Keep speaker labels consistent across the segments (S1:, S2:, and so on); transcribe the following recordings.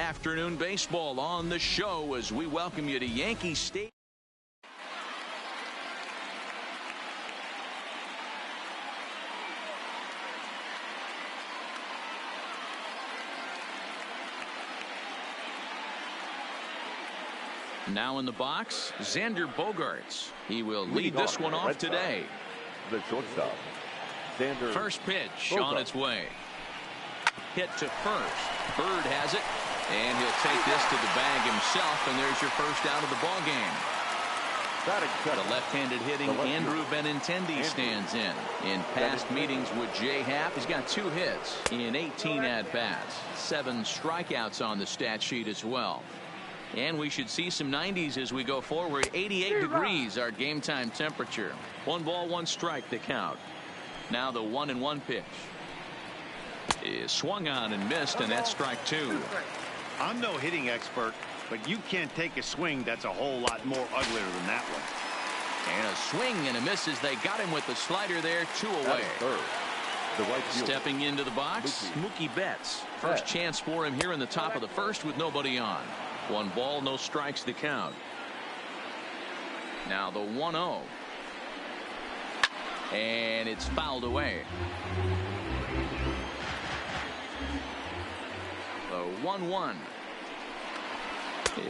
S1: afternoon baseball on the show as we welcome you to Yankee Stadium. Now in the box, Xander Bogaerts. He will lead this one off today.
S2: The shortstop, Xander.
S1: First pitch on its way. Hit to first. Bird has it, and he'll take this to the bag himself, and there's your first out of the ball game. The left-handed hitting Andrew Benintendi stands in. In past meetings with Jay Happ, he's got 2 hits in 18 at-bats. 7 strikeouts on the stat sheet as well. And we should see some 90s as we go forward. 88 degrees our game time temperature. 1 ball, 1 strike the count. Now the 1-1 pitch is swung on and missed, and that's strike 2.
S3: I'm no hitting expert, but you can't take a swing that's a whole lot more uglier than that one.
S1: And a swing and a miss as they got him with the slider there. 2 away. Stepping into the box, Mookie Betts. First chance for him here in the top of the first with nobody on. 1 ball, no strikes to count. Now the 1-0. And it's fouled away. The 1-1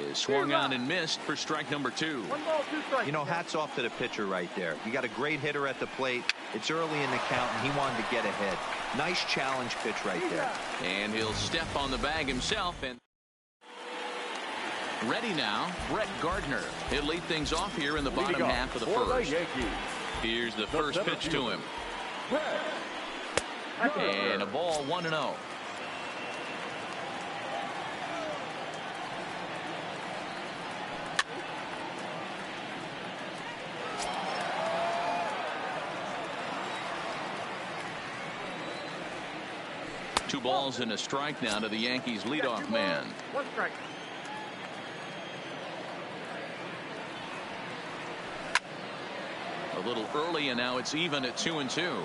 S1: is swung on and missed for strike number 2.
S4: 1 ball, 2 strikes.
S5: You know, hats off to the pitcher right there. You got a great hitter at the plate. It's early in the count, and he wanted to get ahead. Nice challenge pitch right there.
S1: And he'll step on the bag himself. And ready now, Brett Gardner. He'll lead things off here in the bottom half of the first. Here's the first pitch to him. And a ball, 1-0. Two balls and a strike now to the Yankees leadoff man.
S4: 1 strike.
S1: A little early, and now it's even at 2-2.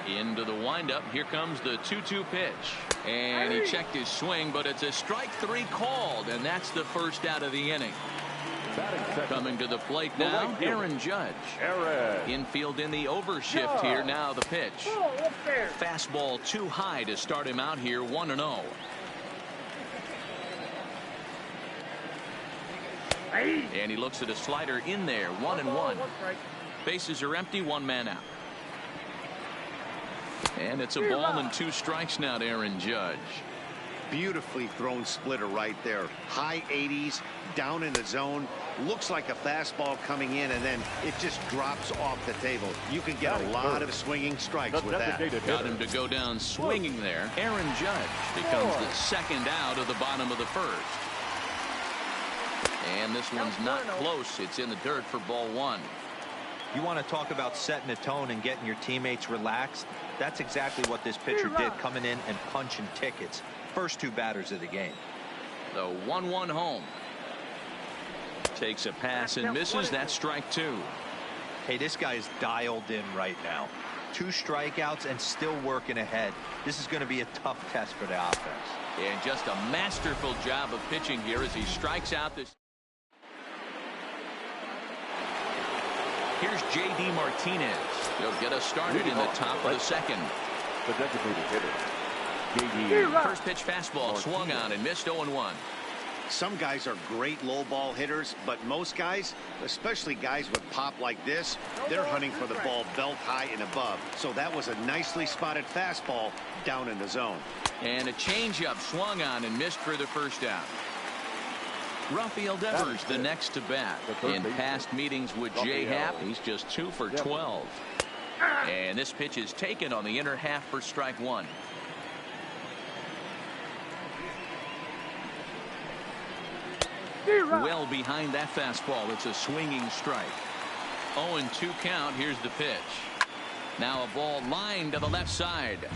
S1: Into the windup. Here comes the 2-2 pitch. And he checked his swing, but it's a strike 3 called, and that's the first out of the inning. Coming to the plate now, Aaron Judge. Infield in the overshift here. Now the pitch. Fastball too high to start him out here. 1-0. And he looks at a slider in there. 1-1. Bases are empty. 1 man out. And it's a ball and 2 strikes now to Aaron Judge.
S3: Beautifully thrown splitter right there. High 80s, down in the zone. Looks like a fastball coming in, and then it just drops off the table. You can get a lot of swinging strikes with that.
S1: Got him to go down swinging there. Aaron Judge becomes the second out of the bottom of the first. And this one's not close. It's in the dirt for ball 1.
S5: You want to talk about setting a tone and getting your teammates relaxed? That's exactly what this pitcher did, coming in and punching tickets. First 2 batters of the game.
S1: The 1-1 home. Takes a pass and misses. That's strike 2.
S5: Hey, this guy is dialed in right now. 2 strikeouts and still working ahead. This is going to be a tough test for the offense.
S1: And just a masterful job of pitching here as he strikes out this. Here's J.D. Martinez. He'll get us started in the top of the second.
S2: The designated hitter, J.D.
S1: First pitch fastball swung on and missed. 0-1.
S3: Some guys are great low ball hitters, but most guys, especially guys with pop like this, they're hunting for the ball belt high and above. So that was a nicely spotted fastball down in the zone.
S1: And a changeup swung on and missed for the first out. Rafael Devers the next to bat. In past meetings with Jay Happ, he's just 2 for 12. And this pitch is taken on the inner half for strike 1. Well behind that fastball. It's a swinging strike. 0-2 count. Here's the pitch. Now a ball lined to the left side,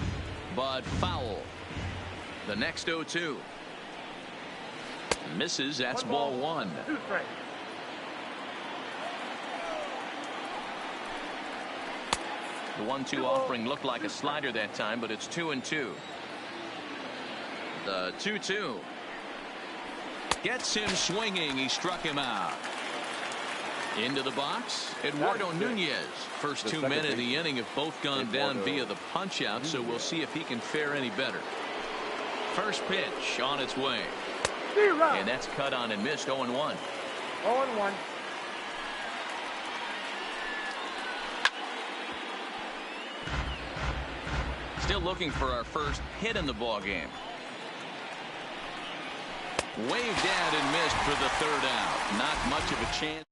S1: but foul. The next 0-2. Misses. That's ball 1. The 1-2 offering looked like a slider that time, but it's 2-2. The 2-2 gets him swinging. He struck him out. Into the box, Eduardo Nunez. First 2 men of the inning have both gone down via the punch out, so we'll see if he can fare any better. First pitch on its way. And that's cut on and missed. 0-1.
S4: 0-1.
S1: Still looking for our first hit in the ball game. Waved at and missed for the third out. Not much of a chance.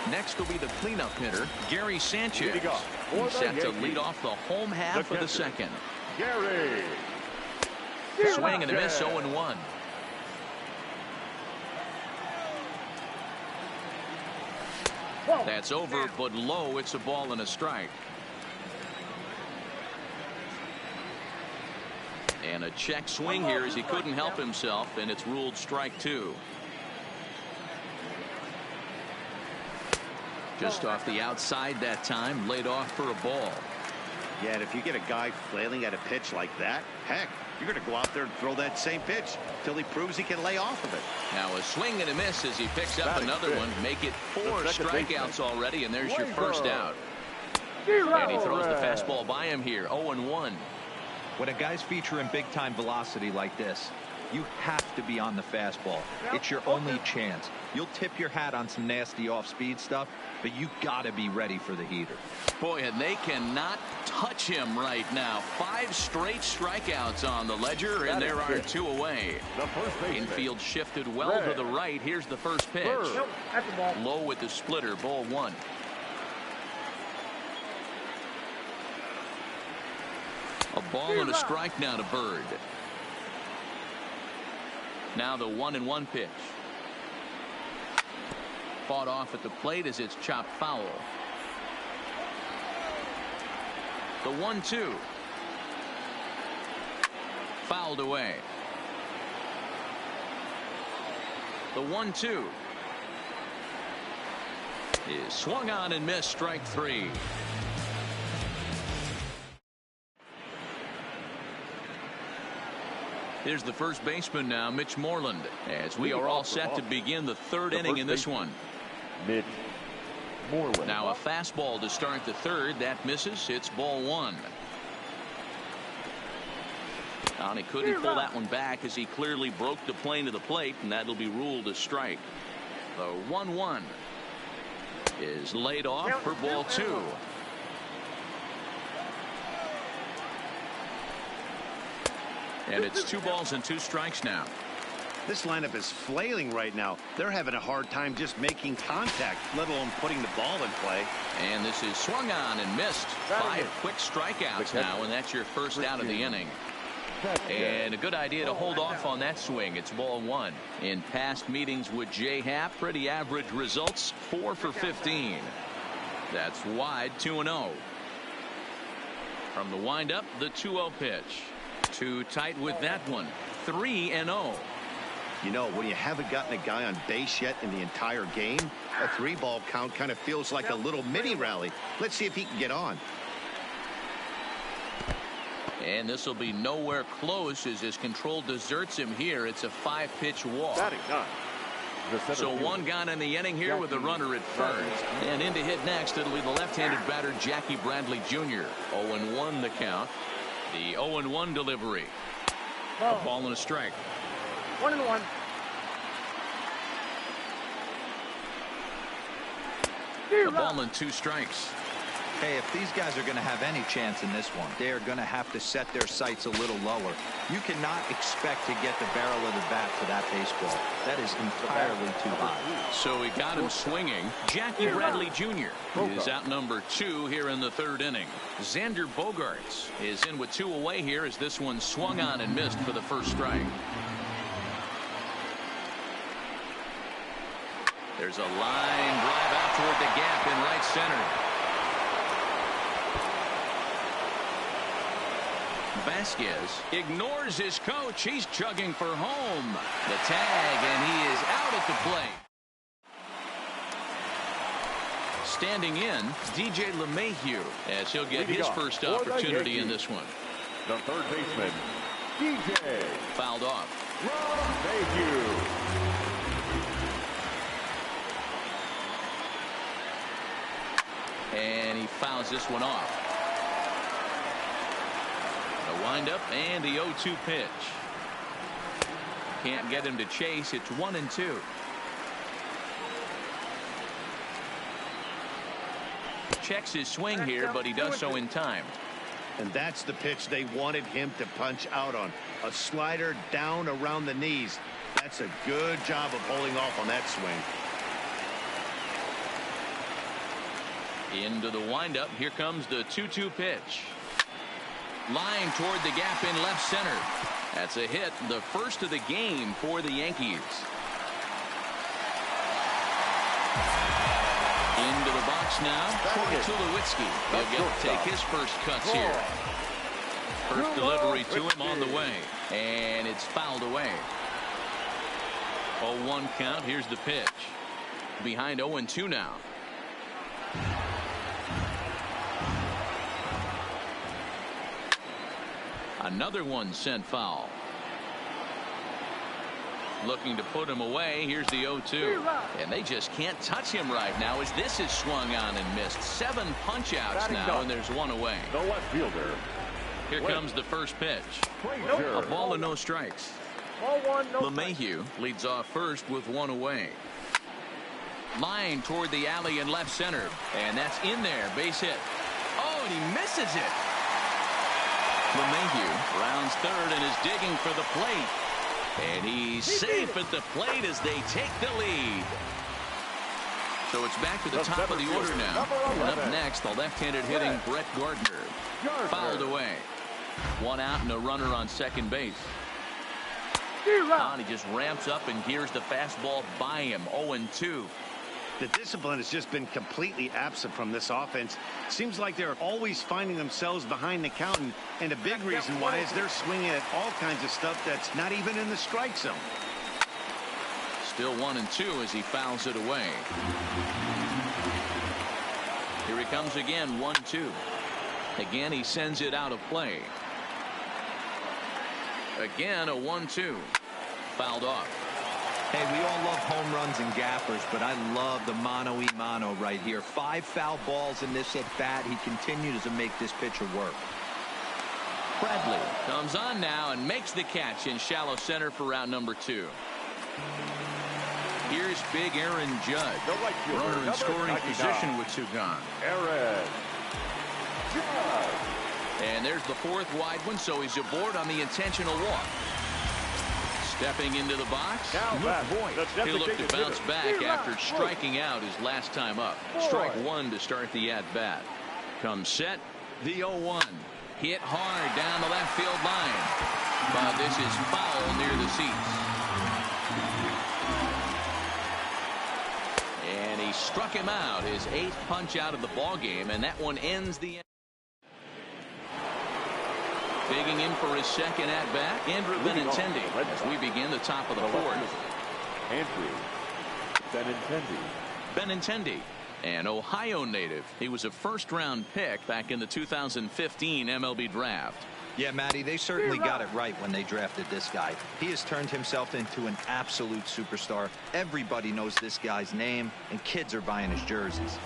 S1: Next will be the cleanup hitter, Gary Sanchez. He's set to lead off the home half of the second.
S2: Gary.
S1: Swing and a miss. 0-1. That's over, but low. It's a ball and a strike. And a check swing here as he couldn't help himself, and it's ruled strike 2. Just off the outside that time, laid off for a ball.
S3: Yeah, and if you get a guy flailing at a pitch like that, heck, you're going to go out there and throw that same pitch till he proves he can lay off of it.
S1: Now a swing and a miss as he picks up another one. Make it 4 strikeouts already, and there's your first out. And he throws the fastball by him here. 0-1.
S5: When a guy's featuring big-time velocity like this, you have to be on the fastball. It's your only chance. You'll tip your hat on some nasty off-speed stuff, but you got to be ready for the heater.
S1: Boy, and they cannot touch him right now. 5 straight strikeouts on the ledger, and there are 2 away. Infield shifted well to the right. Here's the first pitch. Low with the splitter, ball 1. A ball and a strike now to Bird. Now the 1-1 pitch. Fought off at the plate as it's chopped foul. The 1-2. Fouled away. The 1-2 is swung on and missed. Strike 3. Here's the first baseman now, Mitch Moreland, as we are all set to begin the third inning in this one.
S2: Mitch Moreland.
S1: Now a fastball to start the third. That misses. It's ball 1. And he couldn't pull that one back as he clearly broke the plane of the plate, and that'll be ruled a strike. The 1-1 is laid off for ball 2. And it's 2 balls and 2 strikes now.
S3: This lineup is flailing right now. They're having a hard time just making contact, let alone putting the ball in play.
S1: And this is swung on and missed. 5 quick strikeouts now, and that's your first out of the inning. And a good idea to hold off on that swing. It's ball 1. In past meetings with Jay Happ, pretty average results, 4 for 15. That's wide, 2-0. From the windup, the 2-0 pitch. Too tight with that one. 3-0.
S3: You know, when you haven't gotten a guy on base yet in the entire game, a 3-ball count kind of feels like a little mini rally. Let's see if he can get on.
S1: And this will be nowhere close as his control deserts him here. It's a 5-pitch walk. So 1 gone in the inning here with a runner at first. And in to hit next, it'll be the left-handed batter Jackie Bradley Jr. 0-1 the count. The 0-1 delivery. A ball and a strike.
S4: 1-1.
S1: A ball and 2 strikes.
S5: Hey, if these guys are going to have any chance in this one, they are going to have to set their sights a little lower. You cannot expect to get the barrel of the bat to that baseball. That is entirely too high.
S1: So he got him swinging. Jackie Bradley Jr. is out number 2 here in the third inning. Xander Bogaerts is in with 2 away here as this one swung on and missed for the first strike. There's a line drive out toward the gap in right center. Vasquez ignores his coach. He's chugging for home. The tag, and he is out at the plate. standing in, DJ LeMahieu, as he'll get his first opportunity in this one.
S2: The third baseman, DJ.
S1: Fouled off.
S2: LeMahieu.
S1: And he fouls this one off. The windup and the 0-2 pitch. Can't get him to chase. It's 1-2. Checks his swing here, but he does so in time.
S3: And that's the pitch they wanted him to punch out on. A slider down around the knees. That's a good job of holding off on that swing.
S1: Into the windup. Here comes the 2-2 pitch. Line toward the gap in left center. That's a hit, the first of the game for the Yankees. Into the box now. Troy Tulowitzki. He'll get to take his first cuts here. First delivery to him on the way. And it's fouled away. 0-1 count. Here's the pitch. Behind 0-2 now. Another one sent foul. Looking to put him away. Here's the 0-2. And they just can't touch him right now as this is swung on and missed. 7 punch outs now, and there's one away.
S2: The left fielder.
S1: Here comes the first pitch. A ball and no strikes.
S4: Ball one, no
S1: LeMahieu leads off first with one away. Line toward the alley in left center. And that's in there. Base hit. Oh, and he misses it. LeMahieu rounds third and is digging for the plate. And he's safe at the plate as they take the lead. So it's back to the top of the order now. And up next, the left-handed hitting Brett Gardner. Fouled away. One out and a runner on second base. And he just ramps up and gears the fastball by him. 0-2.
S3: The discipline has just been completely absent from this offense. Seems like they're always finding themselves behind the count, and a big reason why is they're swinging at all kinds of stuff that's not even in the strike zone.
S1: Still 1-2 as he fouls it away. Here he comes again. 1-2. Again, he sends it out of play. Again, a 1-2. Fouled off.
S5: Hey, we all love home runs and gappers, but I love the mano-y-mano right here. 5 foul balls in this at-bat. He continues to make this pitcher work.
S1: Bradley comes on now and makes the catch in shallow center for round number 2. Here's big Aaron Judge. Runner in scoring position with 2 gone.
S2: Aaron Judge.
S1: And there's the 4th wide one, so he's aboard on the intentional walk. Stepping into the box, Luke Voigt. He'll look to bounce back after striking out his last time up. Strike 1 to start the at-bat. Comes set, the 0-1. Hit hard down the left field line. But this is foul near the seats. And he struck him out, his 8th punch out of the ball game, and that one ends the end. Digging in for his second at-bat, Andrew Benintendi, as we begin the top of the 4th.
S2: Andrew
S1: Benintendi, an Ohio native. He was a first-round pick back in the 2015 MLB draft.
S5: Yeah, Matty, they certainly got it right when they drafted this guy. He has turned himself into an absolute superstar. Everybody knows this guy's name, and kids are buying his jerseys.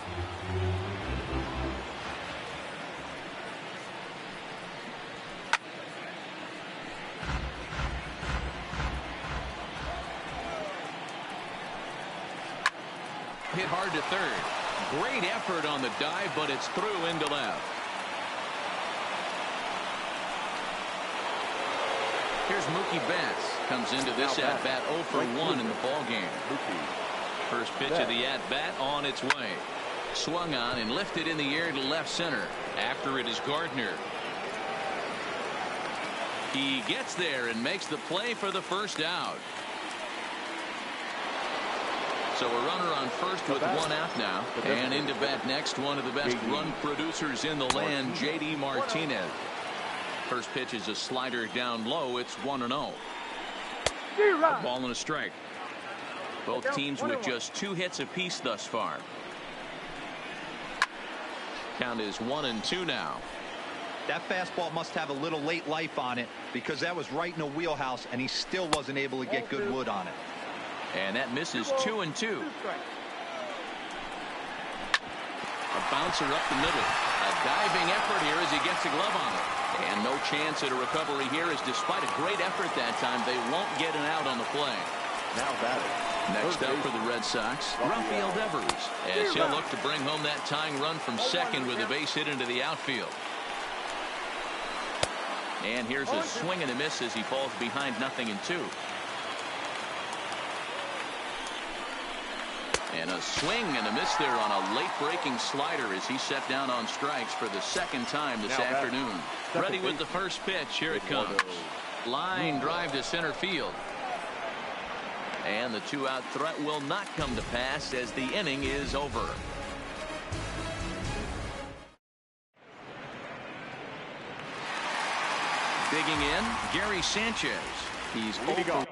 S1: Hit hard to third. Great effort on the dive, but it's through into left. Here's Mookie Betts. Comes into this at-bat 0 for 1 in the ball game. First pitch of the at-bat on its way. Swung on and lifted in the air to left center. After it is Gardner. He gets there and makes the play for the first out. So a runner on first with 1 out now. And into bat next, one of the best run producers in the land, J.D. Martinez. First pitch is a slider down low. It's 1-0. A ball and a strike. Both teams with just 2 hits apiece thus far. Count is 1-2 now.
S5: That fastball must have a little late life on it because that was right in the wheelhouse and he still wasn't able to get good wood on it.
S1: And that misses 2-2. A bouncer up the middle. A diving effort here as he gets a glove on it. And no chance at a recovery here, as despite a great effort that time, they won't get an out on the play.
S2: Now batting.
S1: Next up for the Red Sox, Rafael Devers, as he'll look to bring home that tying run from second with a base hit into the outfield. And here's a swing and a miss as he falls behind 0-2. And a swing and a miss there on a late breaking slider as he set down on strikes for the second time this afternoon. Ready with the first pitch. Here it comes. Line drive to center field. And the 2-out threat will not come to pass as the inning is over. Digging in, Gary Sanchez. He's over.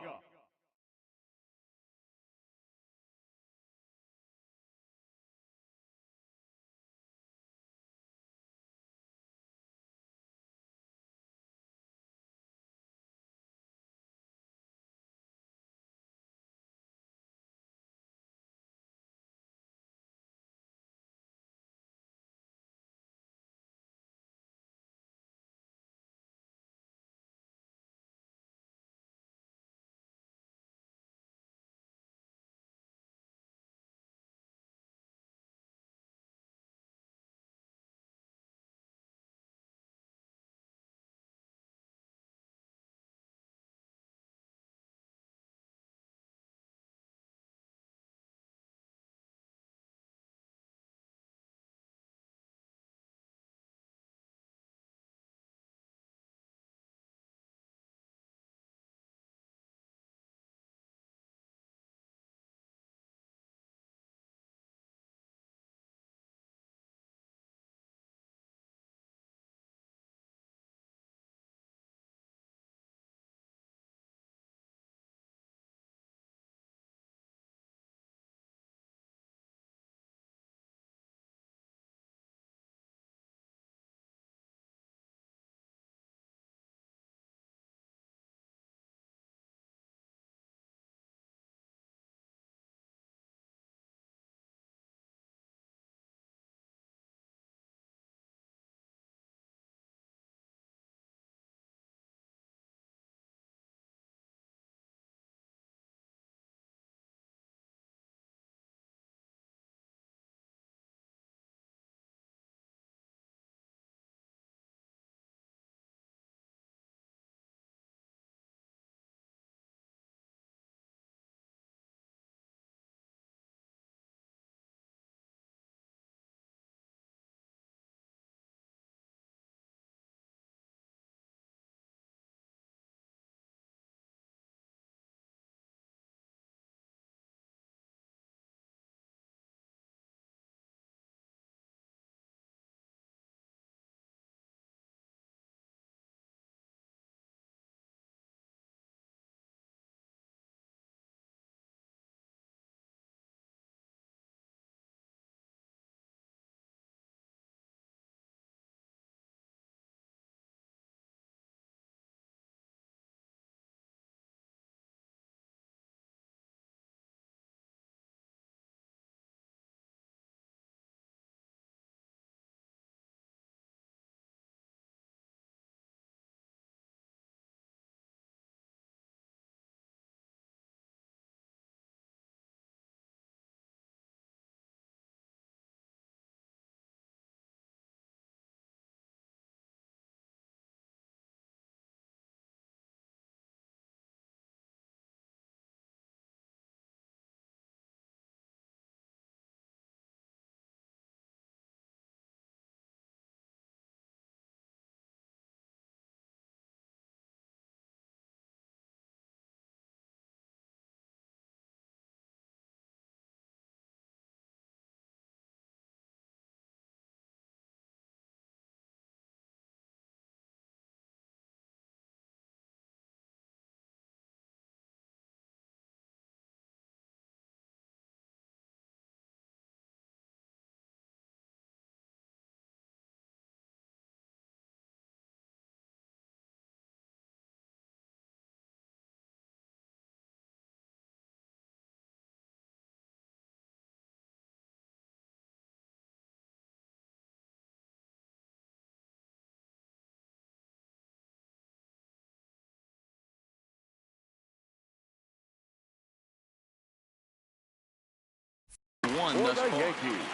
S1: 1
S2: For
S1: thus
S2: the
S1: far.
S2: Yankees,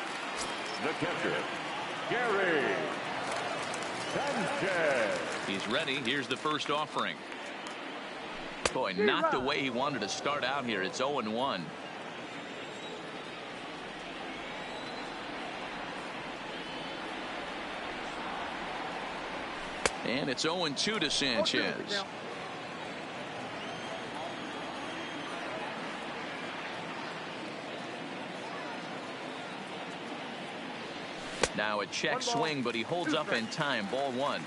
S2: the catcher, Gary Sanchez.
S1: He's ready. Here's the first offering. Boy, not the way he wanted to start out here. It's 0-1. And it's 0-2 to Sanchez. Now a check swing, but he holds up in time. Ball 1.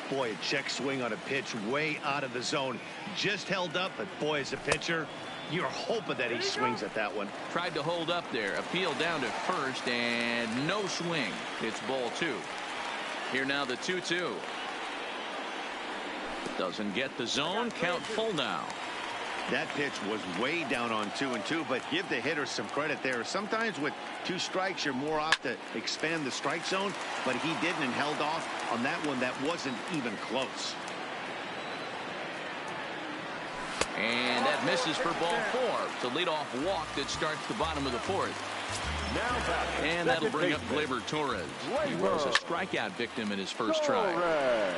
S3: Boy, a check swing on a pitch way out of the zone. Just held up, but boy, as a pitcher, you're hoping that he swings at that one.
S1: Tried to hold up there. Appeal down to first, and no swing. It's ball 2. Here now the 2-2. Doesn't get the zone. Count full now.
S3: That pitch was way down on 2-2, but give the hitter some credit there. Sometimes with 2 strikes, you're more off to expand the strike zone, but he didn't and held off on that one that wasn't even close.
S1: And that misses for ball 4. It's a leadoff walk that starts the bottom of the 4th. And that'll bring up Gleyber Torres. He was a strikeout victim in his first try.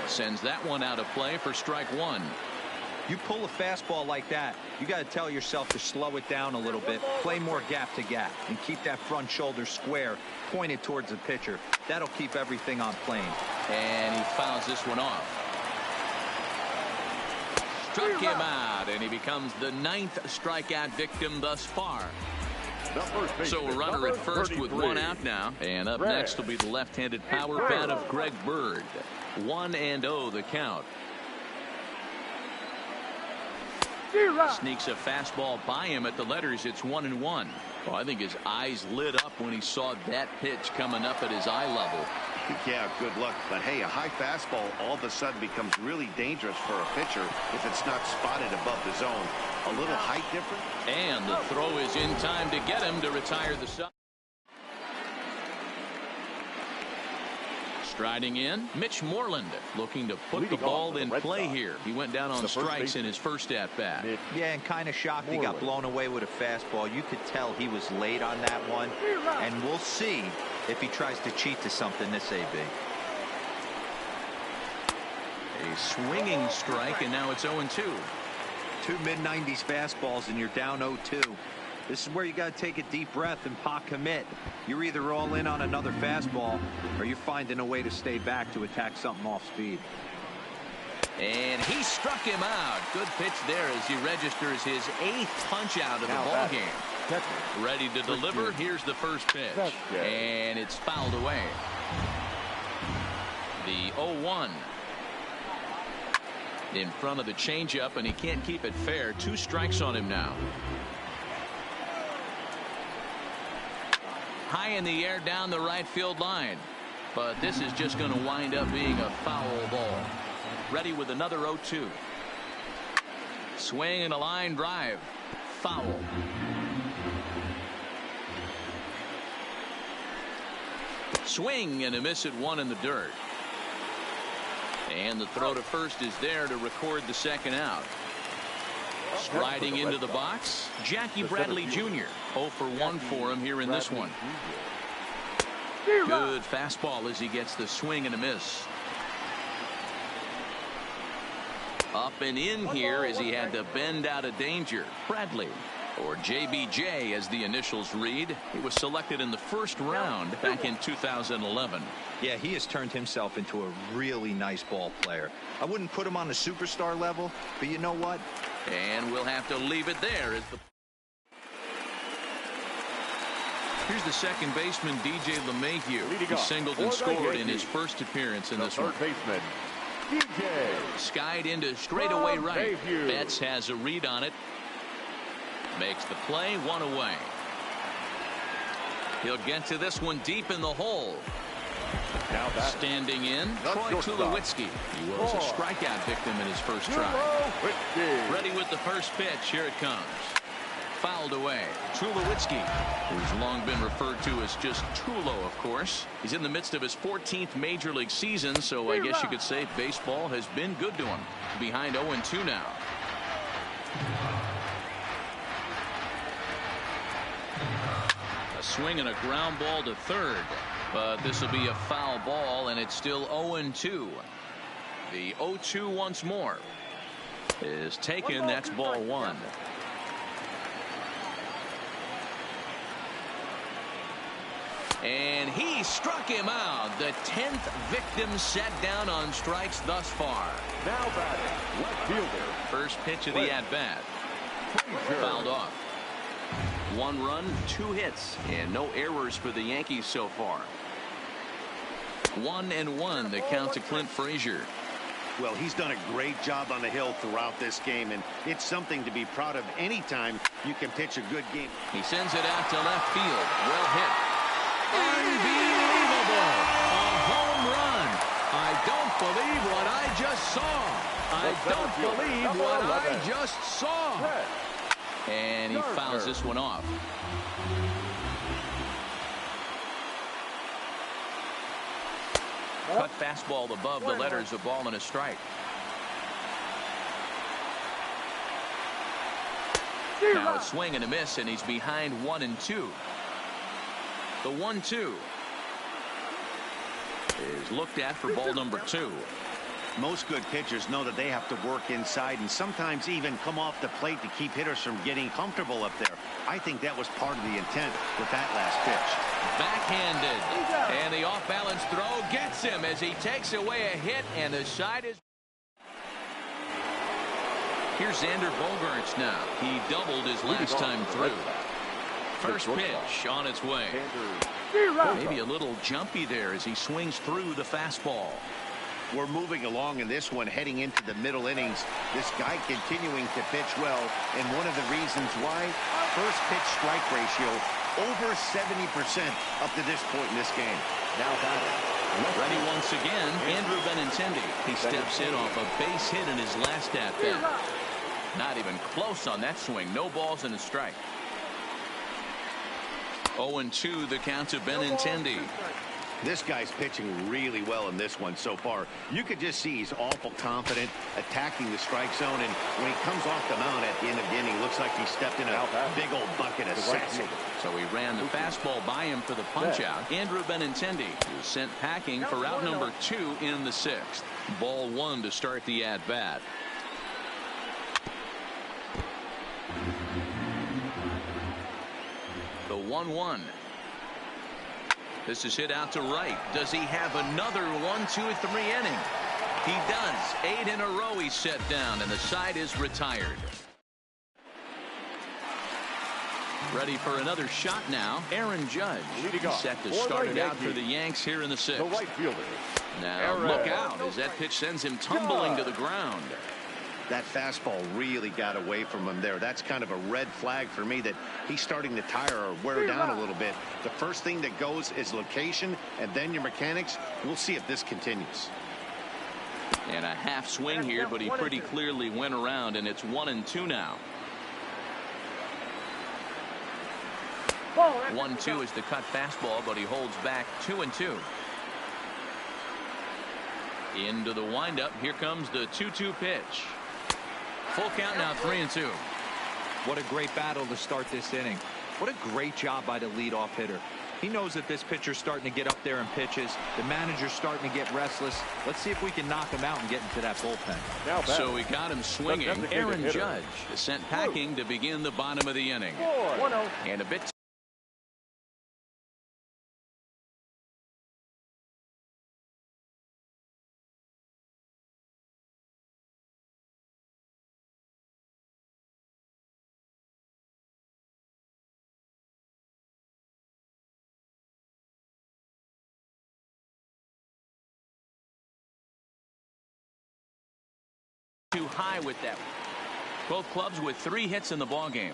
S1: Sends that one out of play for strike 1.
S5: You pull a fastball like that, you got to tell yourself to slow it down a little bit, play more gap to gap, and keep that front shoulder square, pointed towards the pitcher. That'll keep everything on plane.
S1: And he fouls this one off. Struck him out, and he becomes the 9th strikeout victim thus far. So a runner at first with 1 out now. And up next will be the left-handed power bat of Greg Bird. 1-0 the count. Sneaks a fastball by him at the letters. It's 1-1. Well, I think his eyes lit up when he saw that pitch coming up at his eye level.
S3: Yeah, good luck. But hey, a high fastball all of a sudden becomes really dangerous for a pitcher if it's not spotted above the zone. A little height difference.
S1: And the throw is in time to get him to retire the side. Striding in, Mitch Moreland looking to put the ball in play here. He went down on strikes in his first at-bat.
S5: Yeah, and kind of shocked he got blown away with a fastball. You could tell he was late on that one. And we'll see if he tries to cheat to something this AB.
S1: A swinging strike, and now it's 0-2.
S5: 2 mid-90s fastballs, and you're down 0-2. This is where you got to take a deep breath and pot commit. You're either all in on another fastball, or you're finding a way to stay back to attack something off speed.
S1: And he struck him out. Good pitch there as he registers his 8th punch out of the ball game. Ready to deliver. Here's the first pitch. And it's fouled away. The 0-1. In front of the changeup, and he can't keep it fair. 2 strikes on him now. High in the air down the right field line. But this is just going to wind up being a foul ball. Ready with another 0-2. Swing and a line drive. Foul. Swing and a miss at 1 in the dirt. And the throw to first is there to record the second out. Striding into the box, Jackie Bradley Jr. 0 for 1 for him here in this one. Good fastball as he gets the swing and a miss. Up and in here as he had to bend out of danger. Bradley, or JBJ as the initials read. He was selected in the first round back in 2011.
S5: Yeah, he has turned himself into a really nice ball player. I wouldn't put him on the superstar level, but you know what?
S1: And we'll have to leave it there. Here's the second baseman, DJ LeMahieu. He singled and scored in his first appearance in this one.
S2: Baseman, DJ.
S1: Skied into straightaway right. Betts has a read on it. Makes the play, 1 away. He'll get to this one deep in the hole.
S2: Now
S1: standing in, Troy Tulowitzki. He was a strikeout victim in his first try. Ready with the first pitch. Here it comes. Fouled away. Tulowitzki, who's long been referred to as just Tulo, of course. He's in the midst of his 14th major league season, so I guess you could say baseball has been good to him. Behind 0-2 now. swing and a ground ball to third. But this will be a foul ball, and it's still 0-2. The 0-2 once more is taken. That's ball one. And he struck him out. The 10th victim set down on strikes thus far.
S2: Now batting, left fielder.
S1: First pitch of the at-bat. Fouled off. 1 run, 2 hits, and no errors for the Yankees so far. 1-1, the count to Clint Frazier.
S3: Well, he's done a great job on the hill throughout this game, and it's something to be proud of anytime you can pitch a good game.
S1: He sends it out to left field. Well hit. Unbelievable. A home run. I don't believe what I just saw. I don't believe what I just saw. And he fouls this one off. Cut fastball above the letters, a ball and a strike. Now a swing and a miss, and he's behind 1-2. The 1-2 is looked at for ball number 2.
S3: Most good pitchers know that they have to work inside and sometimes even come off the plate to keep hitters from getting comfortable up there. I think that was part of the intent with that last pitch.
S1: Backhanded, and the off-balance throw gets him as he takes away a hit, and the side is... Here's Xander Bogaerts now. He doubled his last time through. First pitch on its way. Maybe a little jumpy there as he swings through the fastball.
S3: We're moving along in this one, heading into the middle innings. This guy continuing to pitch well, and one of the reasons why, first pitch strike ratio over 70% up to this point in this game. Now batting.
S1: Ready once again, Andrew Benintendi. He steps in off a base hit in his last at-bat. Not even close on that swing. No balls and a strike. 0-2 the count to Benintendi.
S3: This guy's pitching really well in this one so far. You could just see he's awful confident, attacking the strike zone, and when he comes off the mound at the end of the inning, looks like he stepped in a big old bucket of sassy.
S1: So he ran the fastball by him for the punch-out. Andrew Benintendi was sent packing for out number 2 in the 6th. Ball 1 to start the at-bat. The 1-1. This is hit out to right. Does he have another 1, 2, 3 inning? He does. 8 in a row he's set down, and the side is retired. Ready for another shot now. Aaron Judge set to start it out for the Yanks here in the 6th.
S2: The right fielder.
S1: Now look out as that pitch sends him tumbling to the ground.
S3: That fastball really got away from him there. That's kind of a red flag for me that he's starting to tire or wear down a little bit. The first thing that goes is location and then your mechanics. We'll see if this continues.
S1: And a half swing here, but he pretty clearly went around, and it's 1-2 now. 1-2 is the cut fastball, but he holds back 2-2. Into the windup. Here comes the 2-2 pitch. Full count now, 3-2.
S5: What a great battle to start this inning. What a great job by the leadoff hitter. He knows that this pitcher's starting to get up there in pitches. The manager's starting to get restless. Let's see if we can knock him out and get into that bullpen.
S1: So he got him swinging. Aaron Judge is sent packing to begin the bottom of the inning.
S4: 1-0.
S1: And a bit. Too high with that. Both clubs with 3 hits in the ball game.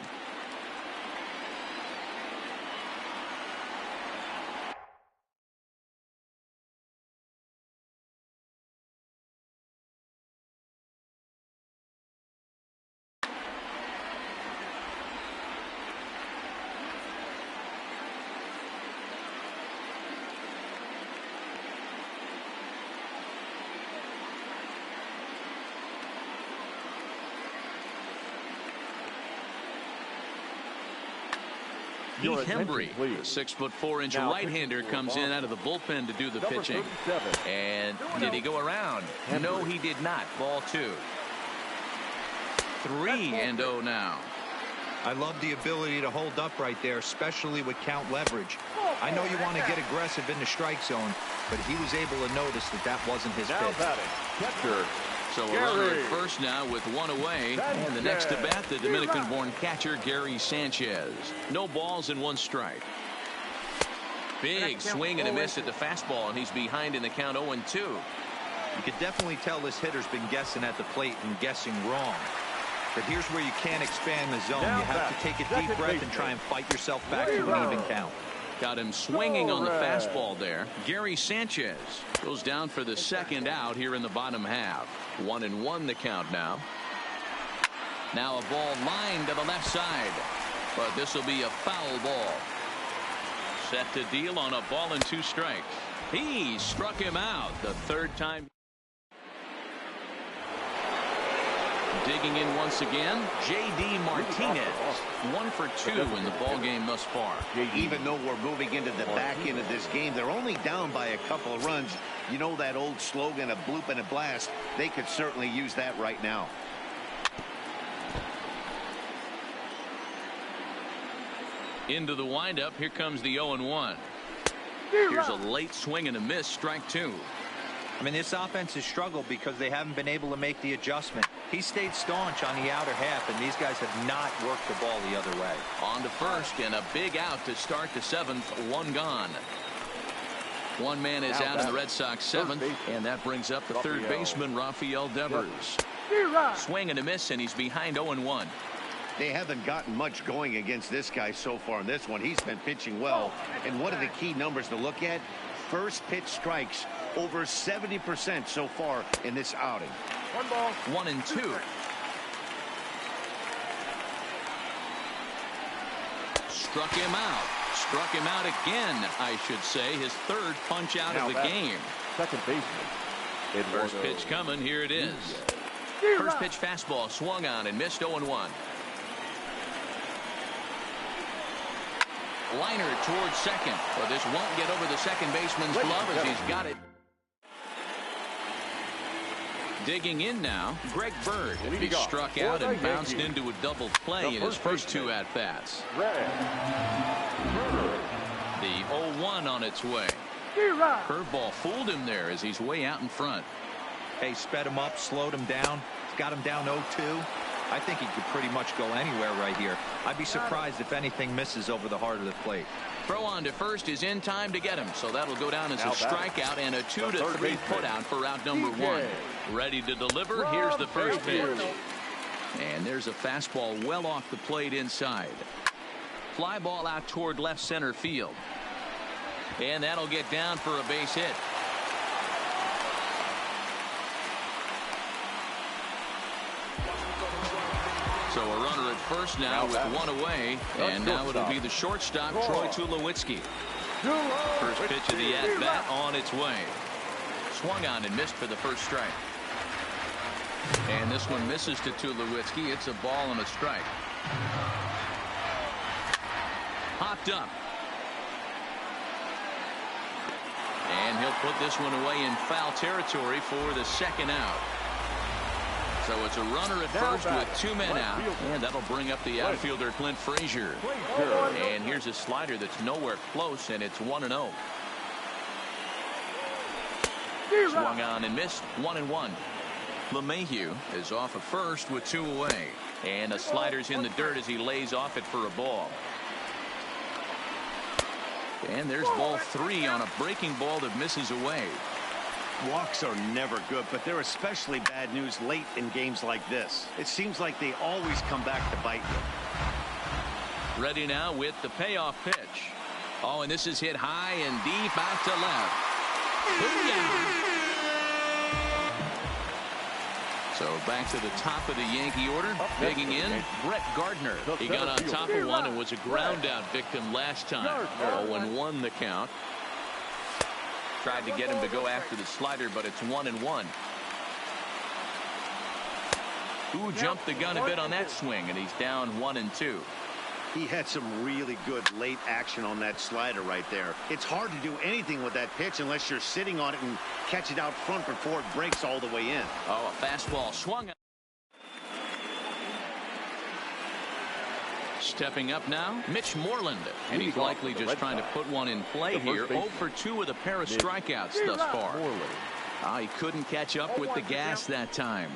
S2: Your
S1: Heath
S2: attention,
S1: Hembry,
S2: please.
S1: the 6'4"
S2: Now
S1: right-hander,
S2: pitching for
S1: comes in out of the bullpen to do the
S2: number
S1: pitching.
S2: 37.
S1: And did he go around? No, he did not. Ball 2. 3-0 now.
S5: I love the ability to hold up right there, especially with count leverage. I know you want to get aggressive in the strike zone, but he was able to notice that that wasn't his
S2: Now
S5: pitch.
S2: batting, catcher.
S1: So a runner at first now with 1 away. And the next to bat, the Dominican-born catcher, Gary Sanchez. No balls and 1 strike. Big swing and a miss at the fastball, and he's behind in the count 0-2.
S5: You could definitely tell this hitter's been guessing at the plate and guessing wrong. But here's where you can't expand the zone. You have to take a deep breath and try and fight yourself back to an even count.
S1: Got him swinging on the fastball there. Gary Sanchez goes down for the second out here in the bottom half. 1-1 the count now. Now a ball lined to the left side, but this will be a foul ball. Set to deal on a ball and 2 strikes. He struck him out the 3rd time. Digging in once again, J.D. Martinez. 1 for 2 in the ball game thus far.
S3: Even though we're moving into the back end of this game, they're only down by a couple of runs. You know that old slogan, a bloop and a blast. They could certainly use that right now.
S1: Into the windup. Here comes the 0-1. Here's a late swing and a miss. Strike 2.
S5: I mean, this offense has struggled because they haven't been able to make the adjustment. He stayed staunch on the outer half, and these guys have not worked the ball the other way.
S1: On to first, and a big out to start the 7th. 1 gone. 1 man is out in the Red Sox 7th, and that brings up the 3rd baseman, Rafael Devers. Swing and a miss, and he's behind 0-1.
S3: They haven't gotten much going against this guy so far in this one. He's been pitching well, and one of the key numbers to look at, first pitch strikes over 70% so far in this outing.
S4: 1 ball.
S1: 1-2. Struck him out. Struck him out again, I should say. His 3rd punch out of the game.
S2: Second baseman.
S1: First pitch coming. Here it is. First pitch fastball swung on and missed. 0-1. Liner towards second. But this won't get over the second baseman's glove as he's got it. Digging in now, Greg Bird. He struck out and bounced into a double play in his first 2 at-bats. The 0-1 on its way. Curveball fooled him there as he's way out in front.
S5: Hey, sped him up, slowed him down, got him down 0-2. I think he could pretty much go anywhere right here. I'd be surprised if anything misses over the heart of the plate.
S1: Throw on to first is in time to get him, so that'll go down as a strikeout and a 2-3 putout for out number 1. Ready to deliver. Here's the first pitch. And there's a fastball well off the plate inside. Fly ball out toward left center field. And that'll get down for a base hit. So a runner at first now with 1 away, and now it'll be the shortstop, Troy Tulowitzki. First pitch of the at-bat on its way. Swung on and missed for the first strike. And this one misses to Tulowitzki. It's a ball and a strike. Popped up. And he'll put this one away in foul territory for the 2nd out. So it's a runner at first with 2 men out, and that'll bring up the outfielder Clint Frazier. And here's a slider that's nowhere close, and it's 1-0. Swung on and missed. 1-1. LeMahieu is off at first with 2 away, and a slider's in the dirt as he lays off it for a ball. And there's ball 3 on a breaking ball that misses away.
S3: Walks are never good, but they're especially bad news late in games like this. It seems like they always come back to bite you.
S1: Ready now with the payoff pitch. Oh, and this is hit high and deep out to left. Booyah! So back to the top of the Yankee order. Digging in, Brett Gardner. He got on top of one and was a ground out victim last time. 0-1 the count. Tried to get him to go after the slider, but it's 1-1. Ooh, jumped the gun a bit on that swing, and he's down 1-2.
S3: He had some really good late action on that slider right there. It's hard to do anything with that pitch unless you're sitting on it and catch it out front before it breaks all the way in.
S1: Oh, a fastball swung. Stepping up now, Mitch Moreland, and he's likely just trying to put one in play here. 0 for 2 with a pair of strikeouts thus far. He couldn't catch up with the gas that time.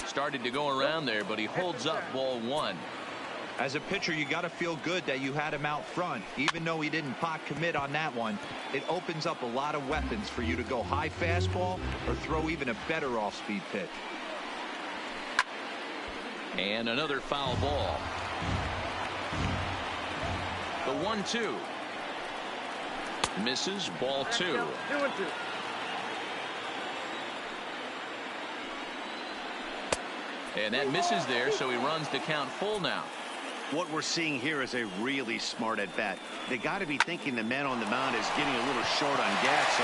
S1: Started to go around there, but he holds up ball 1.
S5: As a pitcher, you got to feel good that you had him out front. Even though he didn't pot commit on that one, it opens up a lot of weapons for you to go high fastball or throw even a better off-speed pitch.
S1: And another foul ball. The 1-2. Misses, ball 2.
S4: 2-2.
S1: And that misses there, so he runs the count full now.
S3: What we're seeing here is a really smart at-bat. They got to be thinking the man on the mound is getting a little short on gas, so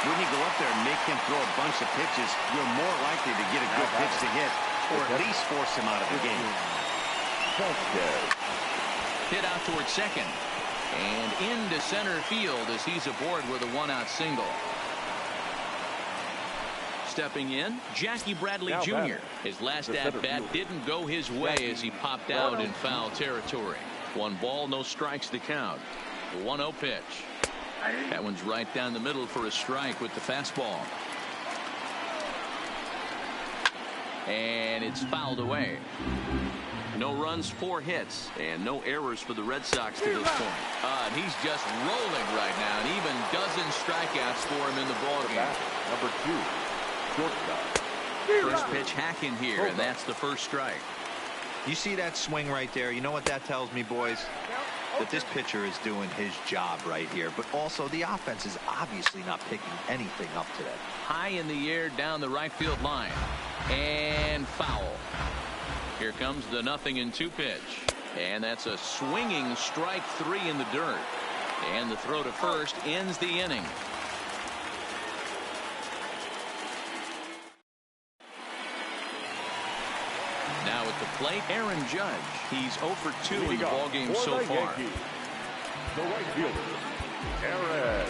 S3: when you go up there and make him throw a bunch of pitches, you're more likely to get a good pitch to hit, or at least force him out of the game.
S1: Hit out towards second. And into center field as he's aboard with a 1-out single. Stepping in, Jackie Bradley Jr. His last at-bat didn't go his way as he popped out in foul territory. 1 ball, no strikes to count. The 1-0 pitch. That one's right down the middle for a strike with the fastball. And it's fouled away. No runs, 4 hits, and no errors for the Red Sox to this point. And he's just rolling right now, and even dozen strikeouts for him in the ballgame.
S2: Number 2.
S1: First pitch hacking here, and that's the first strike.
S5: You see that swing right there? You know what that tells me, boys? That this pitcher is doing his job right here, but also the offense is obviously not picking anything up today.
S1: High in the air down the right field line, and foul. Here comes the 0-2 pitch, and that's a swinging strike 3 in the dirt, and the throw to first ends the inning. Now at the plate, Aaron Judge. He's 0 for 2 in the ballgame so far.
S2: The right fielder, Aaron.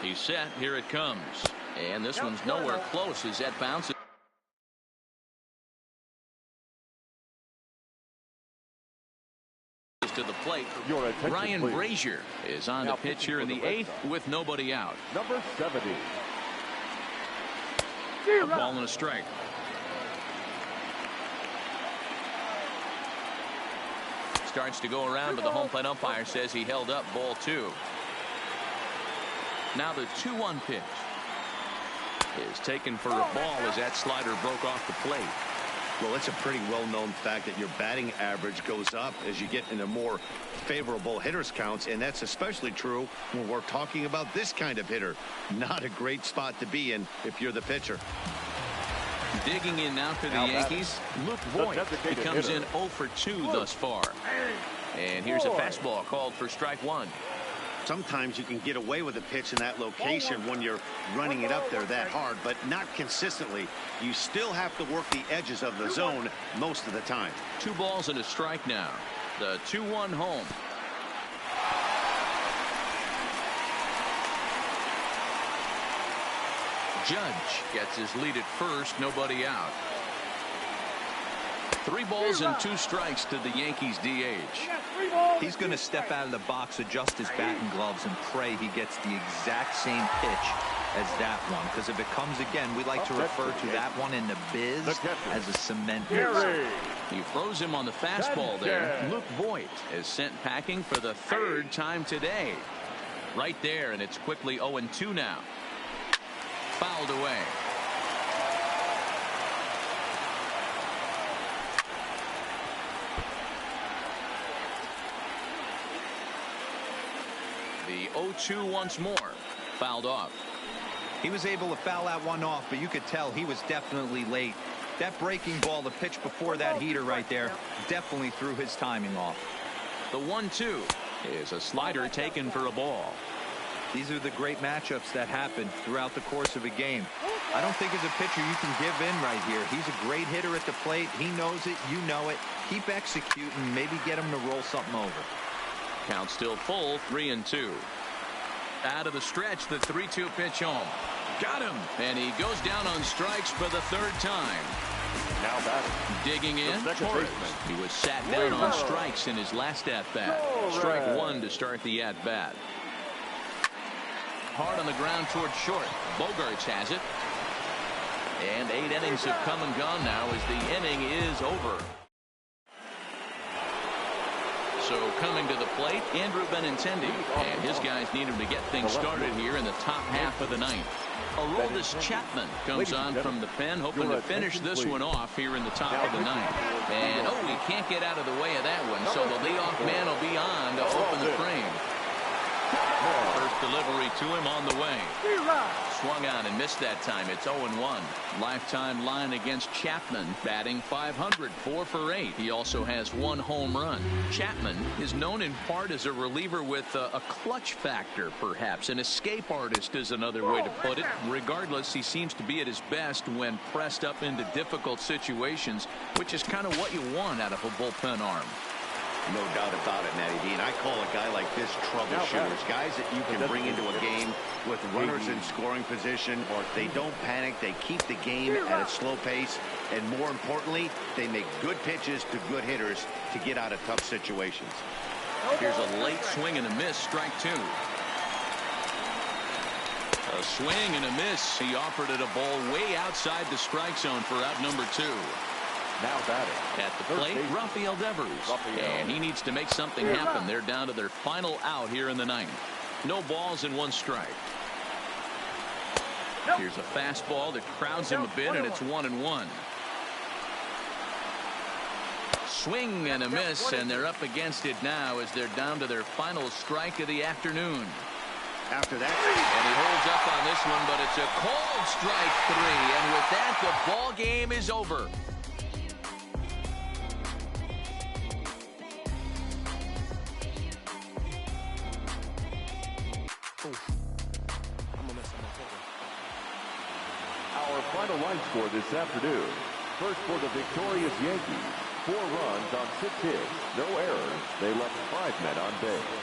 S1: He's set. Here it comes. And this one's nowhere close as that bounces. To the plate. Ryan Brazier is on the pitch here in the 8th with nobody out.
S2: Number 70.
S1: A ball and a strike. Starts to go around, but the home plate umpire says he held up ball 2. Now the 2-1 pitch is taken for a ball as that slider broke off the plate.
S3: Well, it's a pretty well-known fact that your batting average goes up as you get into more favorable hitters counts, and that's especially true when we're talking about this kind of hitter. Not a great spot to be in if you're the pitcher.
S1: Digging in now for the Yankees, Luke Voigt. He comes in 0 for 2 thus far. And here's a fastball called for strike 1.
S3: Sometimes you can get away with a pitch in that location when you're running it up there that hard, but not consistently. You still have to work the edges of the zone most of the time.
S1: 2 balls and a strike now. The 2-1 home. Judge gets his lead at first, nobody out. 3 balls and 2 strikes to the Yankees DH.
S5: He's going to step out of the box, adjust his bat and gloves, and pray he gets the exact same pitch as that one. Because if it comes again, we like to refer to that one in the biz as a cement hit.
S1: He throws him on the fastball there. Luke Voigt is sent packing for the 3rd time today. Right there, and it's quickly 0-2 now. Fouled away. The 0-2 once more. fouled off.
S5: He was able to foul that one off, but you could tell he was definitely late. That breaking ball, the pitch before that heater right there, definitely threw his timing off.
S1: The 1-2 is a slider taken for a ball.
S5: These are the great matchups that happen throughout the course of a game. I don't think as a pitcher you can give in right here. He's a great hitter at the plate. He knows it. You know it. Keep executing. Maybe get him to roll something over.
S1: Count still full, 3-2. Out of the stretch, the 3-2 pitch home. Got him. And he goes down on strikes for the third time.
S2: Now batting.
S1: Digging in, Torres. He was sat down on strikes in his last at-bat. Strike one to start the at-bat. Hard on the ground towards short. Bogarts has it. And 8 innings have come and gone now as the inning is over. So coming to the plate, Andrew Benintendi. And his guys need him to get things started here in the top half of the ninth. Aroldis Chapman comes on from the pen, hoping to finish this one off here in the top of the ninth. And, oh, he can't get out of the way of that one, so the leadoff man will be on to open the frame. First delivery to him on the way. Swung on and missed that time. It's 0-1. Lifetime line against Chapman, batting .500, 4 for 8. He also has 1 home run. Chapman is known in part as a reliever with a clutch factor, perhaps. An escape artist is another way to put it. Regardless, he seems to be at his best when pressed up into difficult situations, which is kind of what you want out of a bullpen arm.
S3: No doubt about it, Matty D. And I call a guy like this troubleshooters. Guys that you can bring into a game with runners in scoring position. They don't panic. They keep the game at a slow pace. And more importantly, they make good pitches to good hitters to get out of tough situations.
S1: Here's a late swing and a miss. Strike two. A swing and a miss. He offered it a ball way outside the strike zone for out number 2.
S2: Now batting.
S1: At the plate, Rafael Devers. And he needs to make something happen. They're down to their final out here in the ninth. No balls and 1 strike. Here's a fastball that crowds him a bit, and it's 1-1. Swing and a miss, and they're up against it now as they're down to their final strike of the afternoon.
S3: After that,
S1: and he holds up on this one, but it's a cold strike 3, and with that, the ball game is over.
S2: Our final line score this afternoon. First for the victorious Yankees. 4 runs on 6 hits. No errors. They left 5 men on base.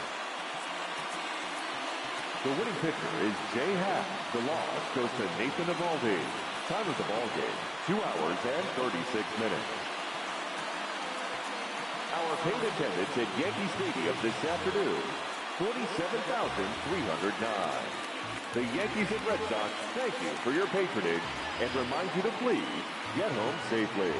S2: The winning pitcher is Jay Happ. The loss goes to Nathan Eovaldi. Time of the ball game, 2 hours and 36 minutes. Our paid attendance at Yankee Stadium this afternoon, 47,309. The Yankees and Red Sox thank you for your patronage and remind you to please get home safely.